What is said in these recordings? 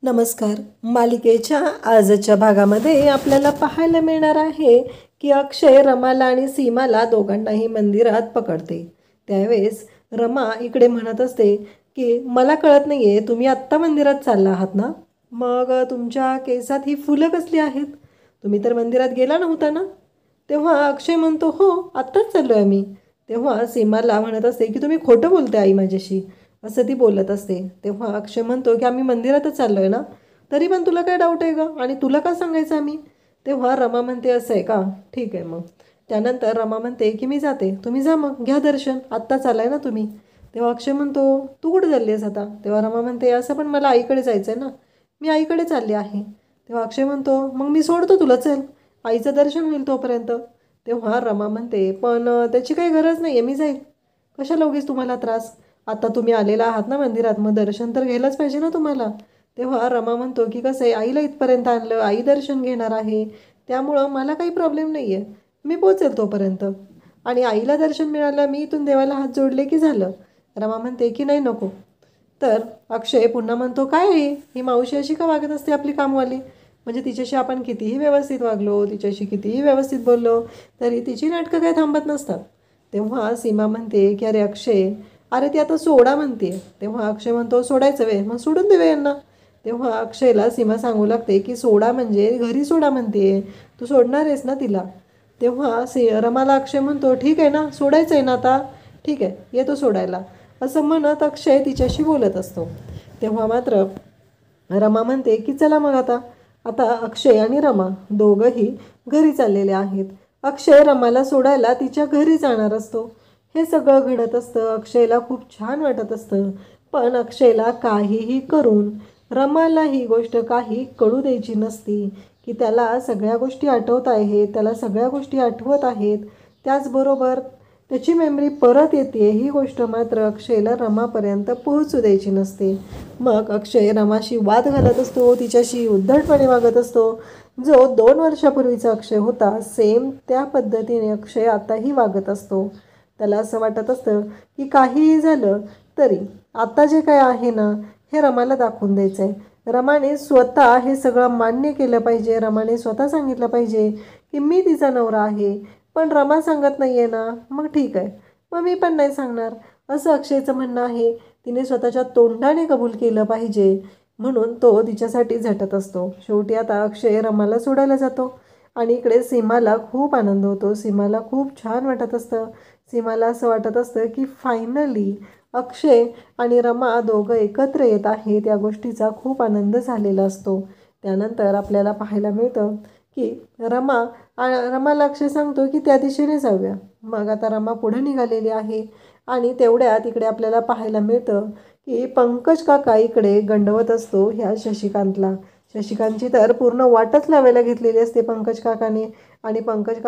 नमस्कार. मालिकेच्या आजच्या भागामध्ये आपल्याला पाहायला मिळणार आहे की अक्षय रमाला आणि सीमाला दोघांनाही मंदिरात पकडते. त्यावेळेस रमा इकडे म्हणत असते की मला कळत नाही आहे, तुम्ही आत्ता मंदिरात चालला आहात ना? मग तुमच्या केसात ही फुलं कसली आहेत? तुम्ही तर मंदिरात गेला नव्हता ना? तेव्हा अक्षय म्हणतो, हो आत्ताच चाललो आहे मी. तेव्हा सीमाला म्हणत असते की तुम्ही खोटं बोलते आई माझ्याशी, असं ती बोलत असते. तेव्हा अक्षय म्हणतो की आम्ही मंदिरातच चाललो आहे ना, तरी पण तुला काय डाऊट आहे का? आणि तुला का सांगायचं आम्ही? तेव्हा रमा म्हणते असं आहे का, ठीक आहे मग. त्यानंतर रमा म्हणते की मी जाते, तुम्ही जा मग घ्या दर्शन, आत्ता चालाय ना तुम्ही. तेव्हा अक्षय म्हणतो तू कुठे चालली आहेस आता? तेव्हा रमा म्हणते असं पण मला आईकडे जायचं आहे ना, मी आईकडे चालले आहे. तेव्हा अक्षय म्हणतो मग मी सोडतो तुला, चल आईचं दर्शन होईल तोपर्यंत. तेव्हा रमा म्हणते पण त्याची काही गरज नाही आहे, मी जाईल. कशाला उगीच तुम्हाला त्रास? आता तुम्ही आलेला आहात ना मंदिरात, मग दर्शन तर घ्यायलाच पाहिजे ना तुम्हाला. तेव्हा रमा म्हणतो की कसं आहे, आईला इथपर्यंत आणलं, आई दर्शन घेणार आहे, त्यामुळं मला काही प्रॉब्लेम नाही आहे, मी पोचेल तोपर्यंत. आणि आईला दर्शन मिळालं, मी इथून देवाला हात जोडले की झालं. रमा म्हणते की नाही नको. तर अक्षय पुन्हा म्हणतो काय आहे ही मावशी अशी का वागत असते आपली कामवाली? म्हणजे तिच्याशी आपण कितीही व्यवस्थित वागलो, तिच्याशी कितीही व्यवस्थित बोललो, तरी तिची नाटकं काय थांबत नसतात. तेव्हा सीमा म्हणते की अरे अक्षय, अरे ती आता सोडा म्हणते. तेव्हा अक्षय म्हणतो सोडायचं वे, मग सोडून देवे यांना. तेव्हा अक्षयला सीमा सांगू लागते की सोडा म्हणजे घरी सोडा म्हणते, तू सोडणार आहेस ना तिला? तेव्हा रमाला अक्षय म्हणतो ठीक आहे ना, सोडायचं आहे ना आता, ठीक आहे येतो सोडायला, असं म्हणत अक्षय तिच्याशी बोलत असतो. तेव्हा मात्र रमा म्हणते की चला मग आता. आता अक्षय आणि रमा दोघंही घरी चाललेले आहेत. अक्षय रमाला सोडायला तिच्या घरी जाणार असतो. हे सगळं घडत असतं. अक्षयला खूप छान वाटत असतं, पण अक्षयला काहीही करून रमाला ही गोष्ट काही कळू द्यायची नसती की त्याला सगळ्या गोष्टी आठवत आहेत, त्याला सगळ्या गोष्टी आठवत आहेत, त्याचबरोबर त्याची मेमरी परत येते, ही गोष्ट मात्र अक्षयला रमापर्यंत पोहोचू द्यायची नसते. मग अक्षय रमाशी वाद घालत असतो, तिच्याशी उद्धटपणे वागत असतो. जो 2 वर्षापूर्वीचा अक्षय होता, सेम त्या पद्धतीने अक्षय आताही वागत असतो. त्याला असं वाटत असतं की काहीही झालं तरी आता जे काय आहे ना, हे रमाला दाखवून द्यायचं आहे. रमाने स्वतः हे सगळं मान्य केलं पाहिजे. रमाने स्वतः सांगितलं पाहिजे की मी तिचा नवरा आहे. पण रमा सांगत नाही आहे ना, मग ठीक आहे, मग मी पण नाही सांगणार, असं अक्षयचं म्हणणं आहे. तिने स्वतःच्या तोंडाने कबूल केलं पाहिजे, म्हणून तो तिच्यासाठी झटत असतो. शेवटी आता अक्षय रमाला सोडायला जातो आणि इकडे सीमाला खूप आनंद होतो. सीमाला खूप छान वाटत असतं. सीमाला असं वाटत असतं की फायनली अक्षय आणि रमा दोघं एकत्र येत आहेत, या गोष्टीचा खूप आनंद झालेला असतो. त्यानंतर आपल्याला पाहायला मिळतं की रमाला अक्षय सांगतो की त्या दिशेने जाऊया. मग आता रमा पुढे निघालेली आहे आणि तेवढ्यात इकडे आपल्याला पाहायला मिळतं की पंकज काका इकडे गंडवत असतो ह्या शशिकांतला. शशिकांतची तर पूर्ण वाटच लावायला घेतलेली असते पंकज काकाने. आणि पंकज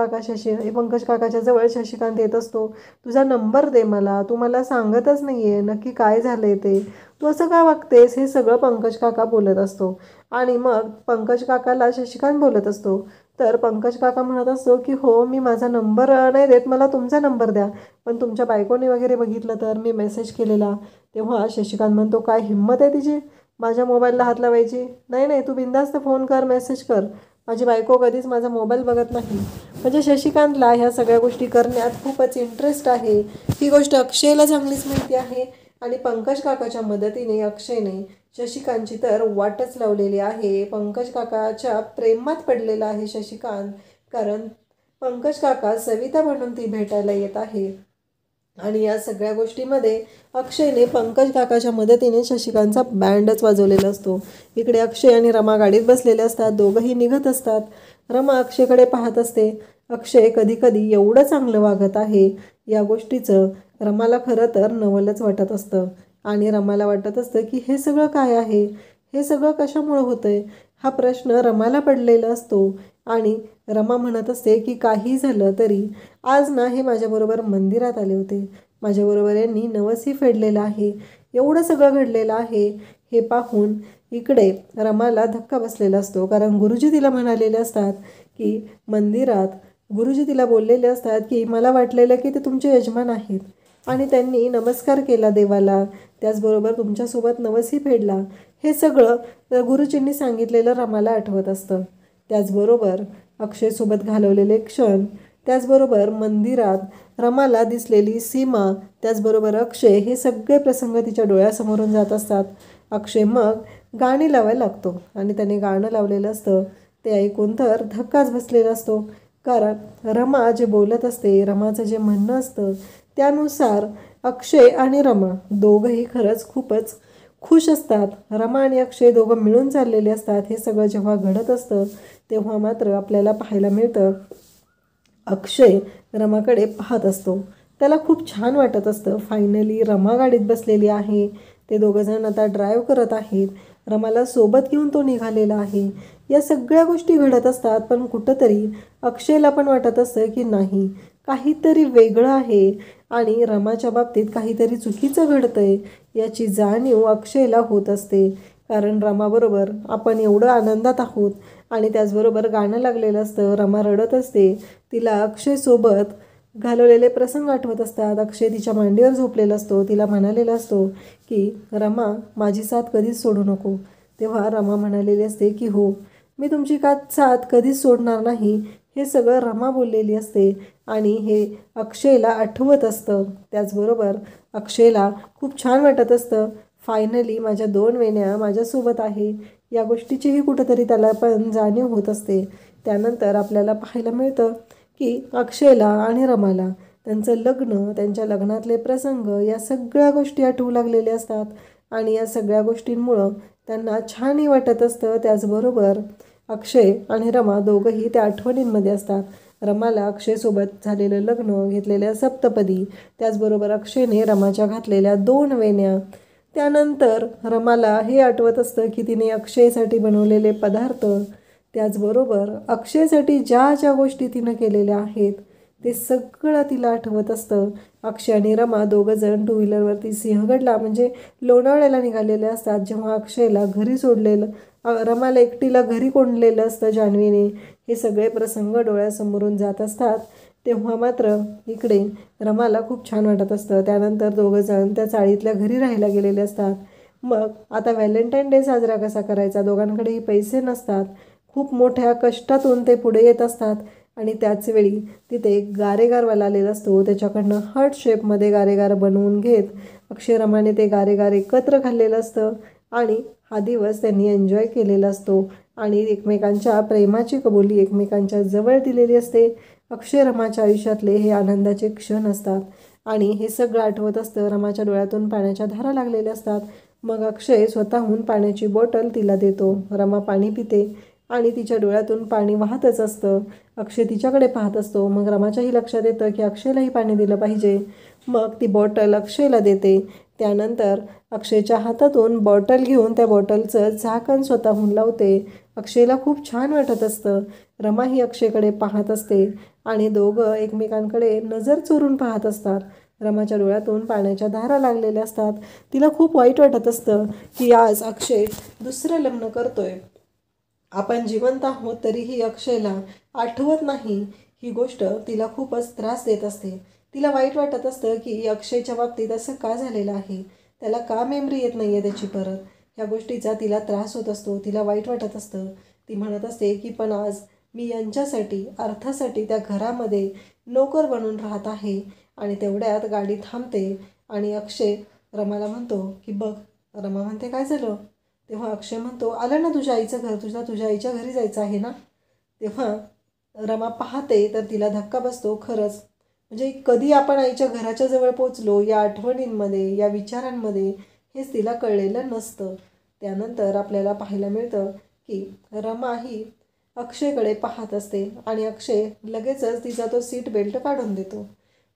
काकाच्या जवळ शशिकांत येत असतो. तुझा नंबर दे मला, तू मला सांगतच नाही आहे नक्की काय झालं आहे ते, तू असं का वागतेस, हे सगळं पंकज काका बोलत असतो. आणि मग पंकज काकाला शशिकांत बोलत असतो. तर पंकज काका म्हणत असतो की हो मी माझा नंबर नाही देत, मला तुमचा नंबर द्या, पण तुमच्या बायकोने वगैरे बघितलं तर मी मेसेज केलेला. तेव्हा शशिकांत म्हणतो काय हिंमत आहे तिची माझ्या मोबाईलला हात लावायची? नाही नाही, तू बिंदास्त फोन कर, मेसेज कर, माझी बायको कधीच माझा मोबाईल बघत नाही. म्हणजे शशिकांतला ह्या सगळ्या गोष्टी करण्यात खूपच इंटरेस्ट आहे. ही गोष्ट अक्षयला चांगलीच माहिती आहे आणि पंकज काकाच्या मदतीने अक्षयने शशिकांतची तर वाटच लावलेली आहे. पंकज काकाच्या प्रेमात पडलेला आहे शशिकांत, कारण पंकज काका सविता म्हणून ती भेटायला येत आहे. आणि या सगळ्या गोष्टीमध्ये अक्षयने पंकज काकाच्या मदतीने शशिकांतचा बँडच वाजवलेला असतो. इकडे अक्षय आणि रमा गाडीत बसलेले असतात, दोघंही निघत असतात. रमा अक्षयकडे पाहत असते. अक्षय कधी कधी एवढं चांगलं वागत आहे, या गोष्टीचं रमाला खरं तर नवलच वाटत असतं. आणि रमाला वाटत असतं की हे सगळं काय आहे, हे सगळं कशामुळं होतंय, हा प्रश्न रमाला पडलेला असतो. आणि रमा म्हणत असते की काही झालं तरी आज ना हे माझ्याबरोबर मंदिरात आले होते, माझ्याबरोबर यांनी नवसही फेडलेलं आहे, एवढं सगळं घडलेलं आहे. हे पाहून इकडे रमाला धक्का बसलेला असतो, कारण गुरुजी तिला म्हणालेले असतात की मंदिरात गुरुजी तिला बोललेले असतात की मला वाटलेलं की ते तुमचे यजमान आहेत आणि त्यांनी नमस्कार केला देवाला, त्याचबरोबर तुमच्यासोबत नवसही फेडला, हे सगळं गुरुजींनी सांगितलेलं रमाला आठवत असतं. त्याचबरोबर अक्षयसोबत घालवलेले क्षण, त्याचबरोबर मंदिरात रमाला दिसलेली सीमा, त्याचबरोबर अक्षय, हे सगळे प्रसंग तिच्या डोळ्यासमोरून जात असतात. अक्षय मग गाणी लावायला लागतो आणि त्याने गाणं लावलेलं असतं ते ऐकून तर धक्काच बसलेला असतो. कारण रमा जे बोलत असते, रमाचं जे म्हणणं असतं, त्यानुसार अक्षय आणि रमा दोघंही खरंच खूपच खुश असतात. रमा आणि अक्षय दोघं मिळून चाललेले असतात. हे सगळं जेव्हा घडत असतं तेव्हा मात्र आपल्याला पाहायला मिळतं अक्षय रमाकडे पाहत असतो. त्याला खूप छान वाटत असतं. फायनली रमा गाडीत बसलेली आहे. ते दोघंजण आता ड्राईव्ह करत आहेत. रमाला सोबत घेऊन तो निघालेला आहे. या सगळ्या गोष्टी घडत असतात. पण कुठंतरी अक्षयला पण वाटत असतं की नाही, काहीतरी वेगळं आहे आणि रमाच्या बाबतीत काहीतरी चुकीचं घडतंय याची जाणीव अक्षयला होत असते. कारण रमाबरोबर आपण एवढं आनंदात आहोत आणि त्याचबरोबर गाणं लागलेलं असतं. रमा रडत असते. तिला अक्षयसोबत घालवलेले प्रसंग आठवत असतात. अक्षय तिच्या मांडीवर झोपलेला असतो. तिला म्हणालेला असतो की रमा, माझी साथ कधीच सोडू नको. तेव्हा रमा म्हणालेली असते की हो, मी तुमची साथ कधीच सोडणार नाही. हे सगळं रमा बोललेली असते आणि हे अक्षयला आठवत असतं. त्याचबरोबर अक्षयला खूप छान वाटत असतं. फायनली माझ्या 2 वेण्या माझ्यासोबत आहे या गोष्टीचीही कुठंतरी त्याला पण जाणीव होत असते. त्यानंतर आपल्याला पाहायला मिळतं की अक्षयला आणि रमाला त्यांचं लग्न, त्यांच्या लग्नातले प्रसंग, या सगळ्या गोष्टी आठवू लागलेल्या असतात आणि या सगळ्या गोष्टींमुळं त्यांना छानही वाटत असतं. त्याचबरोबर अक्षय आणि रमा दोघंही त्या आठवणींमध्ये असतात. रमाला अक्षयसोबत झालेलं लग्न, घेतलेल्या सप्तपदी, त्याचबरोबर अक्षयने रमाच्या घातलेल्या 2 वेण्या, त्यानंतर रमाला हे आठवत असतं की तिने अक्षयसाठी बनवलेले पदार्थ, त्याचबरोबर अक्षयसाठी ज्या ज्या गोष्टी तिनं केलेल्या आहेत ते सगळं तिला आठवत असतं. अक्षय आणि रमा दोघंजण 2 व्हीलरवरती सिंहगडला म्हणजे लोणावळ्याला निघालेले असतात. जेव्हा अक्षयला घरी सोडलेलं, रमाला एकटीला घरी कोंडलेलं असतं जान्हवीने, हे सगळे प्रसंग डोळ्यासमोरून जात असतात. तेव्हा मात्र इकडे रमाला खूप छान वाटत असतं. त्यानंतर दोघंजण त्या चाळीतल्या घरी राहायला गेलेले असतात. मग आता व्हॅलेंटाईन डे साजरा कसा करायचा, दोघांकडेही पैसे नसतात. खूप मोठ्या कष्टातून ते पुढे येत असतात आणि त्याचवेळी तिथे एक गारेगारवाला आलेला असतो. त्याच्याकडनं हार्ट शेपमध्ये गारेगार बनवून घेत अक्षयरमाने ते गारेगार एकत्र खाल्लेलं असतं आणि हा दिवस त्यांनी एन्जॉय केलेला असतो आणि एकमेकांच्या प्रेमाची कबुली एकमेकांच्या जवळ दिलेली असते. अक्षयरमाच्या आयुष्यातले हे आनंदाचे क्षण असतात आणि हे सगळं आठवत असतं. रमाच्या डोळ्यातून पाण्याच्या धारा लागलेल्या असतात. मग अक्षय स्वतःहून पाण्याची बॉटल तिला देतो. रमा पाणी पिते आणि तिच्या डोळ्यातून पाणी वाहतच असतं. अक्षय तिच्याकडे पाहत असतो. मग रमाच्याही लक्षात येतं की अक्षयलाही पाणी दिलं पाहिजे. मग ती बॉटल अक्षयला देते. त्यानंतर अक्षयच्या हातातून बॉटल घेऊन त्या बॉटलचं झाकण स्वतःहून लावते. अक्षयला खूप छान वाटत असतं. रमाही अक्षयकडे पाहत असते आणि दोघं एकमेकांकडे नजर चोरून पाहत असतात. रमाच्या डोळ्यातून पाण्याच्या धारा लागलेल्या असतात. तिला खूप वाईट वाटत असतं की आज अक्षय दुसरं लग्न करतोय. आपण जिवंत आहोत तरीही अक्षयला आठवत नाही. ही गोष्ट तिला खूपच त्रास देत असते. तिला वाईट वाटत असतं की अक्षयच्या बाबतीत असं का झालेलं आहे, त्याला का मेमरी येत नाही आहे त्याची परत. ह्या गोष्टीचा तिला त्रास होत असतो. तिला वाईट वाटत असतं. ती म्हणत असते की पण आज मी यांच्यासाठी, अर्थासाठी त्या घरामध्ये नोकर बनून राहत आहे. आणि तेवढ्यात गाडी थांबते आणि अक्षय रमाला म्हणतो की बघ. रमा म्हणते काय झालं. तेव्हा अक्षय म्हणतो आलं ना तुझ्या आईचं घर, तुझ्या आईच्या घरी जायचं आहे ना. तेव्हा रमा पाहते तर तिला धक्का बसतो. खरंच म्हणजे कधी आपण आईच्या घराच्या जवळ पोचलो या आठवणींमध्ये, या विचारांमध्ये, हेच तिला कळलेलं नसतं. त्यानंतर आपल्याला पाहायला मिळतं की रमा ही अक्षयकडे पाहत असते आणि अक्षय लगेचच तिचा तो सीट बेल्ट काढून देतो.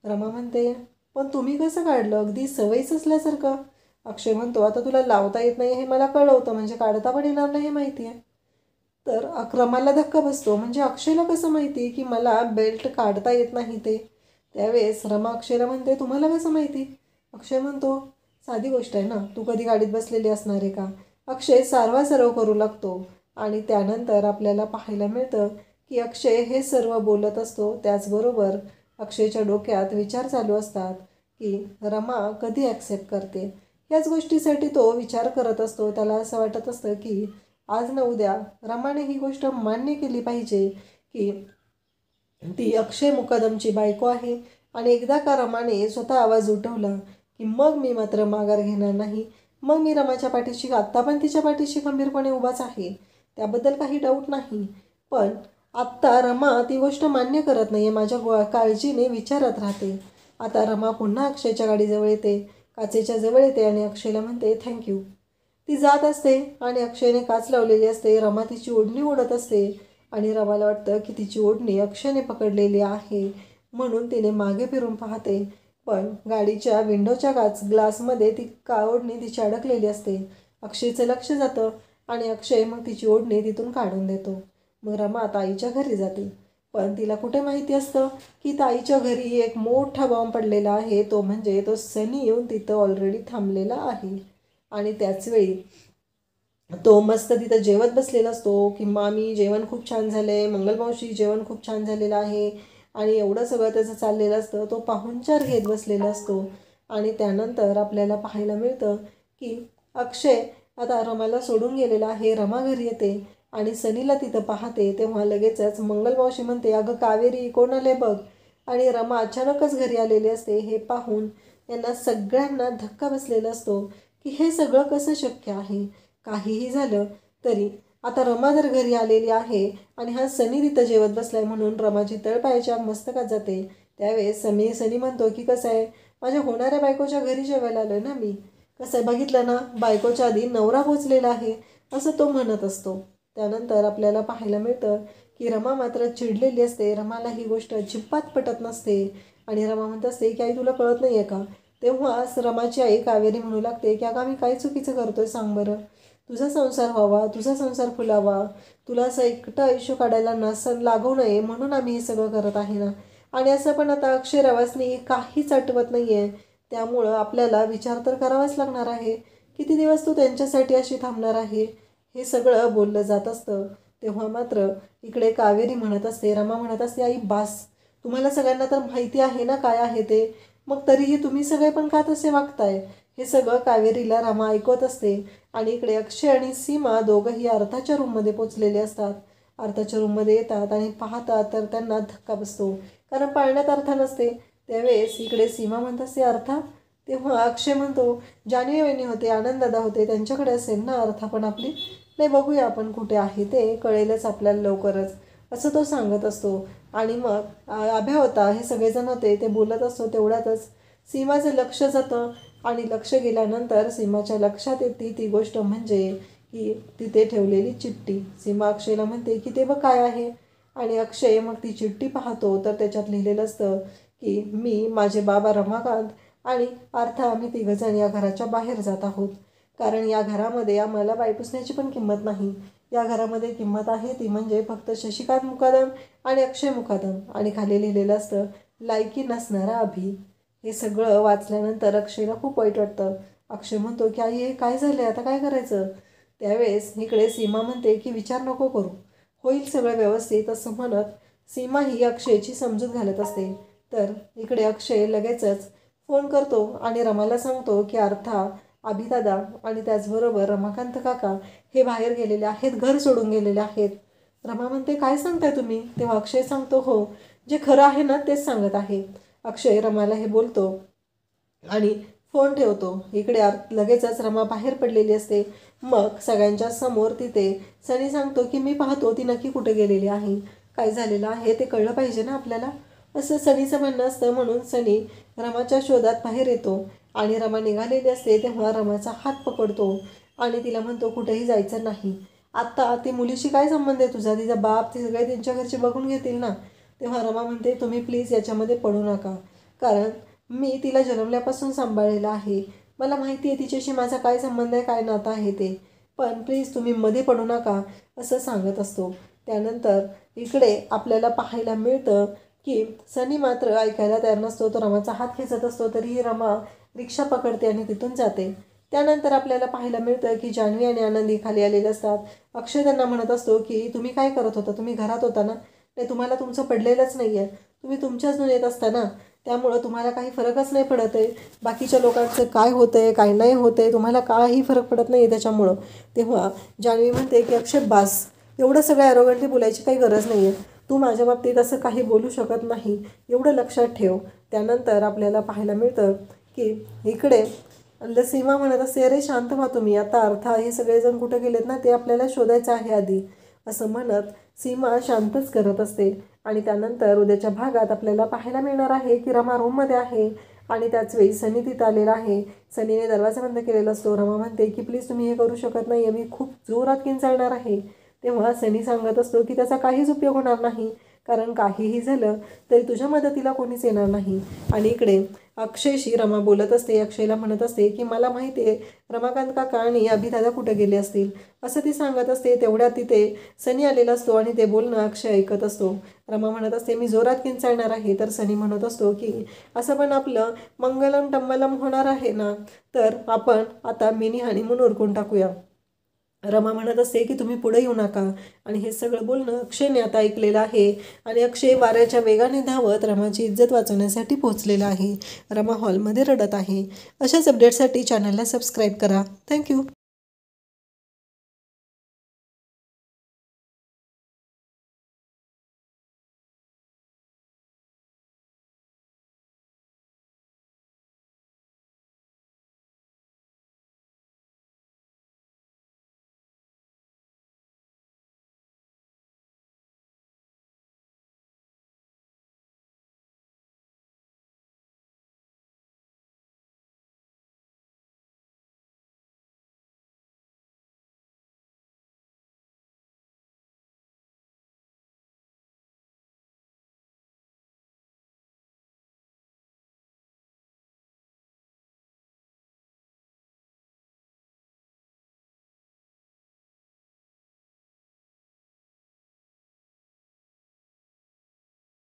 रमा म्हणते पण तुम्ही कसं काढलं, अगदी सवयीच असल्यासारखं. अक्षय म्हणतो आता तुला लावता येत नाही हे मला कळलं होतं, म्हणजे काढता पण येणार नाही हे माहिती आहे. तर रमाला धक्का बसतो, म्हणजे अक्षयला कसं माहिती की मला बेल्ट काढता येत नाही ते. त्यावेळेस रमा अक्षयला म्हणते तुम्हाला कसं माहिती. अक्षय म्हणतो साधी गोष्ट आहे ना, तू कधी गाडीत बसलेली असणार आहे का. अक्षय सारवासारव करू लागतो आणि त्यानंतर आपल्याला पाहायला मिळतं की अक्षय हे सर्व बोलत असतो. त्याचबरोबर अक्षयच्या डोक्यात विचार चालू असतात की रमा कधी ॲक्सेप्ट करते. याच गोष्टीसाठी तो विचार करत असतो. त्याला असं वाटत असतं की आज ना उद्या रमाने ही गोष्ट मान्य केली पाहिजे की ती अक्षय मुकदमची बायको आहे. आणि एकदा का रमाने स्वतः आवाज उठवला की मग मी मात्र माघार घेणार नाही. मग मी रमाच्या पाठीशी, आत्ता पण तिच्या पाठीशी खंबीरपणे उभाच आहे, त्याबद्दल काही डाऊट नाही. पण आत्ता रमा ती गोष्ट मान्य करत नाही आहे. माझ्या काळजीने विचारत राहते. आता रमा पुन्हा अक्षयच्या गाडीजवळ येते, काचेच्या जवळ येते आणि अक्षयला म्हणते थँक्यू. ती जात असते आणि अक्षयने काच लावलेली असते. रमा तिची ओढणी ओढत असते आणि रमाला वाटतं की तिची ओढणी अक्षयने पकडलेली आहे, म्हणून तिने मागे फिरून पाहते. पण गाडीच्या विंडोच्या ग्लासमध्ये ती ओढणी तिची अडकलेली असते. अक्षयचं लक्ष जातं आणि अक्षय मग तिची ओढणी तिथून काढून देतो. मग रमा ताईच्या घरी जाते. पण तिला कुठे माहिती असतं की ताईच्या घरी एक मोठा बॉम्ब पडलेला आहे. तो म्हणजे तो सनी येऊन तिथं ऑलरेडी थांबलेला आहे. आणि त्याचवेळी तो मस्त तिथं जेवत बसलेला असतो की मामी जेवण खूप छान झालं आहे, मंगलमावशी जेवण खूप छान झालेलं आहे आणि एवढं सगळं त्याचं चाललेलं असतं. तो पाहुणचार घेत बसलेला असतो. आणि त्यानंतर आपल्याला पाहायला मिळतं की अक्षय आता रमाला सोडून गेलेला आहे. रमा घरी येते आणि सनीला तिथं पाहते. तेव्हा लगेचच मंगलमावशी म्हणते अगं कावेरी कोण आले बघ. आणि रमा अचानकच घरी आलेली असते. हे पाहून यांना सगळ्यांना धक्का बसलेला असतो की हे सगळं कसं शक्य आहे. काहीही झालं तरी आता रमा जर घरी आलेली आहे आणि हा सनी तिथं जेवत बसलाय म्हणून रमाची तळपायाच्या मस्तकात जाते. त्यावेळेस सनी म्हणतो की कसं आहे, माझ्या होणाऱ्या बायकोच्या घरी जेवायला आलोय ना मी, कसं आहे बघितलं ना, बायकोच्या आधी नवरा पोचलेला आहे असं तो म्हणत असतो. त्यानंतर आपल्याला पाहायला मिळतं की रमा मात्र चिडलेली असते. रमाला ही गोष्ट अजिबात पटत नसते आणि रमा म्हणत असते की आई तुला कळत नाही आहे का. तेव्हाच रमाची आई कावेरी म्हणू लागते की अगं आम्ही काय चुकीचं करतोय सांग बरं. तुझा संसार व्हावा, तुझा संसार फुलावा, तुला असं एकटं आयुष्य काढायला नसन लागू नये म्हणून आम्ही हे सगळं करत आहे ना. आणि असं पण आता अक्षय रवासनी काहीच आठवत नाही आहे. त्यामुळं आपल्याला विचार तर करावाच लागणार आहे. किती दिवस तू त्यांच्यासाठी अशी थांबणार आहे. हे सगळं बोललं जात असतं. तेव्हा मात्र इकडे कावेरी म्हणत असते, रमा म्हणत असते आई बास, तुम्हाला सगळ्यांना तर माहिती आहे ना काय आहे ते, मग तरीही तुम्ही सगळे पण का तसे वागताय. हे सगळं कावेरीला रमा ऐकवत असते. आणि इकडे अक्षय आणि सीमा दोघंही अर्थाच्या रूममध्ये पोचलेले असतात. अर्थाच्या रूममध्ये येतात आणि पाहतात तर त्यांना धक्का बसतो, कारण पाळण्यात अर्थ नसते. त्यावेळेस इकडे सीमा म्हणत असते अर्था. तेव्हा अक्षय म्हणतो जान्हवी वहिनी होते, आनंददादा होते, त्यांच्याकडे असेल ना अर्था पण आपली. नाही बघूया आपण कुठे आहे ते कळेलच आपल्याला लवकरच, असं तो सांगत असतो. आणि मग अभ्या होता, हे सगळेजण होते, ते बोलत असतो. तेवढ्यातच सीमाचं लक्ष जातं आणि लक्ष गेल्यानंतर सीमाच्या लक्षात येते ती गोष्ट म्हणजे की तिथे ठेवलेली चिठ्ठी. सीमा अक्षयला म्हणते की ते बघ काय आहे. आणि अक्षय मग ती चिठ्ठी पाहतो तर त्याच्यात लिहिलेलं असतं की मी, माझे बाबा रमाकांत आणि अर्था आम्ही तिघंजण या घराच्या बाहेर जात आहोत, कारण या घरामध्ये आम्हाला बाई पुसण्याची पण किंमत नाही. या घरामध्ये किंमत आहे ती म्हणजे फक्त शशिकांत मुकादम आणि अक्षय मुकादम. आणि खाली लिहिलेलं असतं लायकी नसणारा अभि. हे सगळं वाचल्यानंतर अक्षयला खूप वाईट वाटतं. अक्षय म्हणतो की आई हे काय झालं, आता काय करायचं. त्यावेळेस इकडे सीमा म्हणते की विचार नको करू, होईल सगळं व्यवस्थित, असं म्हणत सीमा ही अक्षयची समजूत घालत असते. तर इकडे अक्षय लगेचच फोन करतो आणि रमाला सांगतो की अर्था, अभिदादा आणि त्याचबरोबर रमाकांत काका हे बाहेर गेलेले आहेत, घर सोडून गेलेले आहेत. रमा म्हणते काय सांगताय तुम्ही. तेव्हा अक्षय सांगतो हो, जे खरं आहे ना तेच सांगत आहे. अक्षय रमाला हे बोलतो आणि फोन ठेवतो. इकडे लगेचच रमा बाहेर पडलेली असते. मग सगळ्यांच्या समोर तिथे सनी सांगतो की मी पाहतो ती नक्की कुठे गेलेली आहे, काय झालेलं आहे ते कळलं पाहिजे ना आपल्याला, असं सनीचं म्हणणं असतं. म्हणून सनी रमाच्या शोधात बाहेर येतो आणि रमा निघालेली असते. तेव्हा रमाचा हात पकडतो आणि तिला म्हणतो कुठेही जायचं नाही. आत्ता ती मुलीशी काय संबंध आहे तुझा, तिचा बाप ते सगळे त्यांच्या घरचे बघून घेतील ना. तेव्हा रमा म्हणते तुम्ही प्लीज याच्यामध्ये पडू नका, कारण मी तिला जन्मल्यापासून सांभाळलेलं आहे, मला माहिती आहे तिच्याशी माझा काय संबंध आहे, काय नातं आहे ते, पण प्लीज तुम्ही मध्ये पडू नका, असं सांगत असतो. त्यानंतर इकडे आपल्याला पाहायला मिळतं की सनी मात्र ऐकायला तयार नसतो. तो रमाचा हात खेचत असतो तरीही रमा रिक्षा पकडते आणि तिथून जाते. त्यानंतर आपल्याला पाहायला मिळतं की जान्हवी आणि आनंदी खाली आलेले असतात. अक्षय त्यांना म्हणत असतो की तुम्ही काय करत होता, तुम्ही घरात होता ना. नाही तुम्हाला तुमचं पडलेलंच नाही आहे, तुम्ही तुमच्याच दुनियेत असता ना. त्यामुळं तुम्हाला काही फरकच नाही पडत आहे. बाकीच्या लोकांचं काय होतं आहे काय नाही होतं आहे तुम्हाला काही फरक पडत नाही त्याच्यामुळं. तेव्हा जान्हवी म्हणते की अक्षय बास, एवढं सगळं ॲरोगंटली बोलायची काही गरज नाही आहे. तू माझ्या बाबतीत असं काही बोलू शकत नाही, एवढं लक्षात ठेव. त्यानंतर आपल्याला पाहायला मिळतं की इकडे सीमा म्हणत असते, अरे शांत व्हा तुम्ही, आता अर्था हे सगळेजण कुठे गेलेत ना ते आपल्याला शोधायचं आहे आधी, असं म्हणत सीमा शांतच करत असते. आणि त्यानंतर उद्याच्या भागात आपल्याला पाहायला मिळणार आहे की रमा रूममध्ये आहे आणि त्याच वेळी सनी तिथं आलेला आहे. सनीने दरवाजा बंद केलेला असतो. रमा म्हणते की प्लीज तुम्ही हे करू शकत नाही, मी खूप जोरात किंचाळणार आहे. तेव्हा सनी सांगत असतो की त्याचा काहीच उपयोग होणार नाही, कारण काहीही झालं तरी तुझ्या मदतीला कोणीच येणार नाही. आणि इकडे अक्षयशी रमा बोलत असते. अक्षयला म्हणत असते की मला माहिती आहे रमाकांत काका आणि अभिदादा कुठे गेले असतील, असं ती सांगत असते. तेवढ्यात तिथे सनी आलेला असतो आणि ते बोलणं अक्षय ऐकत असतो. रमा म्हणत असते मी जोरात किंचाळणार आहे, तर सनी म्हणत असतो की असं पण आपलं मंगलम टंबलम होणार आहे ना, तर आपण आता मिनी हनीमून उरकून टाकूया. रमा म्हणत असते की तुम्ही पुढे येऊ नका. आणि हे सगळं बोलणं अक्षयने आता ऐकलेलं आहे आणि अक्षय वाऱ्याच्या वेगाने धावत रमाची इज्जत वाचवण्यासाठी पोहोचलेला आहे. रमा हॉलमध्ये रडत आहे. अशाच अपडेटसाठी चॅनलला सबस्क्राईब करा. थँक्यू.